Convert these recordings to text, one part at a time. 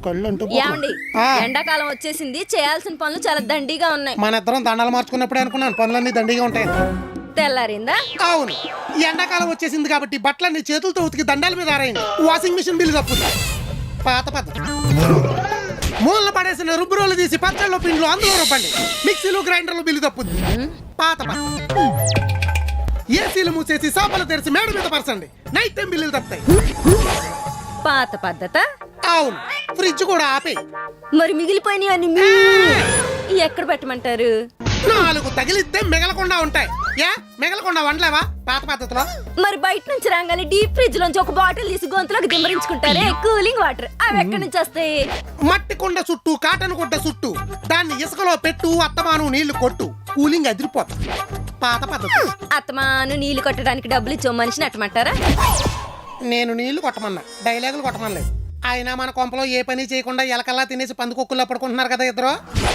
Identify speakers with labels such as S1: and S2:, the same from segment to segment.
S1: కళ్ళు అంటూ
S2: ఏమండి ఎండాకాలం వచ్చేసింది, చేయాల్సిన పనులు చాలా దండిగా ఉన్నాయి.
S1: మన ఇద్దరం దండాలు మార్చుకున్నప్పుడే అనుకున్నాను పనులన్నీ దండిగా ఉంటాయి.
S2: తెల్లారిందా?
S1: అవును, ఎండాకాలం వచ్చేసింది కాబట్టి బట్టలన్నీ చేతులతో ఉతికి దండాల మీద ఆరాయండి. వాషింగ్ మిషన్ బిల్లు తప్పుతుంది. పాత పద్ధతి. మూలన పడేసిన రుబ్బురోలు తీసి పచ్చళ్ళు పిండ్లు అందులో రుబ్బండి. మిక్సీలు గ్రైండర్లు బిల్లు తప్పుద్ది. పాత పద్ధతి. ఏసీలు మూసేసి సోఫాలు తెరిచి మేడ మీద పరచండి. నైట్ టైం బిల్లులు తప్పుతాయి.
S2: పాత పద్ధత.
S1: అవును, ఫ్రిడ్జ్ కూడా ఆపే.
S2: మరి మిగిలిపోయినవన్నీ ఎక్కడ పెట్టమంటారు?
S1: 4 తగిలిస్తే మిగలకుండా ఉంటాయి. మిగలకుండా వండలేవా పాత పద్ధతిలో?
S2: మరి బయట నుంచి రాగానే డీప్ ఫ్రిడ్జ్ లోంచి ఒక బాటిల్ తీసి గొంతులోకి దిమ్మరించుకుంటారే కూలింగ్ వాటర్, అవి ఎక్కడి నుంచి వస్తాయి?
S1: మట్టి కుండ చుట్టూ కాటన్ గుడ్డ చుట్టూ దాన్ని ఇసుకలో పెట్టు, అత్తమాను నీళ్లు కొట్టు, కూలింగ్ అదిరిపోతుంది. పాత పద్ధతి.
S2: అత్తమాను నీళ్లు కొట్టడానికి డబ్బులు ఇచ్చే మనిషిని అట్టమంటారా?
S1: నేను నీళ్లు కొట్టమన్నా, డైలాగులు కొట్టమనలేదు. అయినా మన కొంపలో ఏ పని చేయకుండా ఎలకల్లా తినేసి పందుకొక్కుల్లో పడుకుంటున్నారు కదా ఇద్దరు,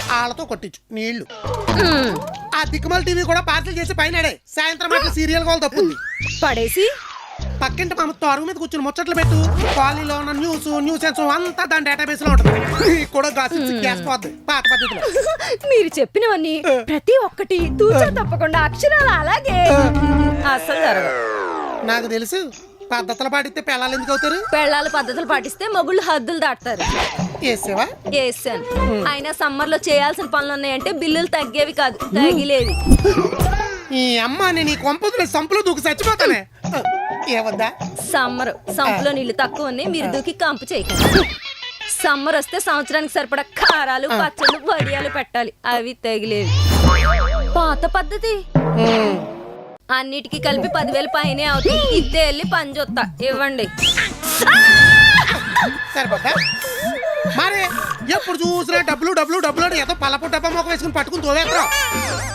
S1: వాళ్ళతో కొట్టించు నీళ్లు. ఆ దిక్కుమల టీవీ కూడా పార్సల్ చేసి పైనడే. సాయంత్రం అట్లా సీరియల్ కాల్ తప్పుంది
S2: పడేసి
S1: పక్కింటి మమ్మతో అరుగు మీద కూర్చుని ముచ్చట్లు పెట్టు. కాలనీలో ఉన్న న్యూస్ అంతా దాని డేటాబేస్ లో ఉంటుంది. కూడా పోద్ది పాత పద్ధతిలో.
S2: మీరు చెప్పినవన్నీ ప్రతి ఒక్కటి తూచా తప్పకుండా అక్షరాలు అలాగే అసలు జరగదు.
S1: నాకు తెలుసు, పద్ధతులు పాటిస్తే పెళ్ళాలు ఎందుకు అవుతారు?
S2: పెళ్ళాల పద్ధతులు పాటిస్తే మొగుళ్ళు హద్దులు దాటుతారు.
S1: వేసేవా?
S2: వేసాను. అయినా సమ్మర్ లో చేయాల్సిన పనులు ఉన్నాయంటే బిల్లులు తగ్గేవి కాదు, తగిలేవి.
S1: ఈ అమ్మ నేను ఈ కొంపదులో సంపులో దూకి చచ్చిపోతానే. ఏవద్దా?
S2: సంపులో నీళ్లు తక్కువ ఉన్నాయి, మీరు దూకి కంపు చేయకండి. సమ్మర్ వస్తే సంవత్సరానికి సరిపడా కారాలు, పచ్చళ్ళు, వడియాలు పెట్టాలి, అవి తగిలేవి. పాత పద్ధతి. అన్నిటికీ కలిపి 10,000 పైనే అవుతుంది. ఇద్దే వెళ్ళి పని చూస్తా, ఇవ్వండి.
S1: సరిపోతా మరి ఎప్పుడు చూసినా డబ్బులు డబ్బులు డబ్బులు ఏదో పలపు డబ్బా మొక్క వేసుకుని పట్టుకుని తోవేస్తా.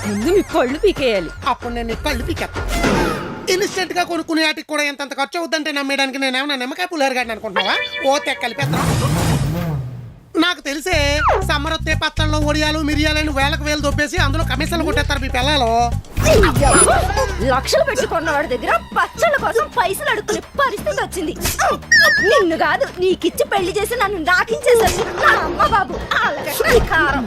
S2: ముందు మీ కళ్ళు పీకేయాలి,
S1: అప్పుడు నేను కళ్ళు పీకేస్తా. ఇన్స్టెంట్ గా కొనుక్కునే వాటికి కూడా ఎంత ఖర్చు అవుద్దంటే నమ్మేయడానికి నేనేమన్నా నిమ్మకాయ పులిహోర గాడిని అనుకుంటున్నావా? ఓ తెక్కలిపేస్తా. నాకు తెలిసే సమ్మర్ వస్తే పచ్చళ్ళు, ఒడియాలు, మిరియాలని వేలకు వేలు దొబ్బేసి అందులో కమిషన్లు కొట్టేస్తారు మీ పిల్లలు.
S2: లక్షలు పెట్టుకున్న వాడి దగ్గర పచ్చళ్ళ కోసం పైసలు అడుక్కునే పరిస్థితి వచ్చింది. నిన్ను కాదు, నీకిచ్చి పెళ్లి చేసి నన్ను నాకించేసరికి నా అమ్మ బాబు కారం.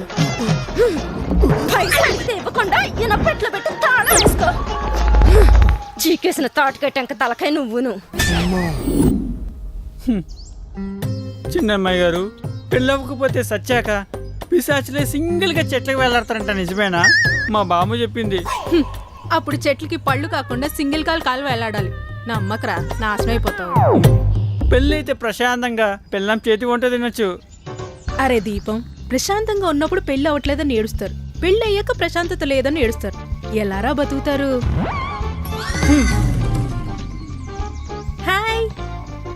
S2: పైసలు అడిగితే ఇవ్వకుండా ఇనపెట్లో పెట్టి తాళం వేసుకో. చీకేసిన తాటుకట్టంక తలకాయ నువ్వును.
S3: చిన్నమ్మాయి గారు, పెళ్ళవ్వకపోతే సచ్చాక పిశాచులే సింగిల్ గా చెట్లకు వెళ్ళాడతారంట, నిజమేనా? మా బామ్మ చెప్పింది.
S4: అప్పుడు చెట్లకి పళ్ళు కాకుండా సింగిల్ కాలు వెళ్ళాడాలి. నమ్మకరా, నాశనం అయిపోతావు.
S3: పెళ్ళైతే ప్రశాంతంగా పెళ్ళం చేతి వంట తినొచ్చు.
S4: అరే దీపం, ప్రశాంతంగా ఉన్నప్పుడు పెళ్ళి అవ్వట్లేదని ఏడుస్తారు, పెళ్ళి అయ్యాక ప్రశాంతత లేదని ఏడుస్తారు. ఎలారా బతుకుతారు?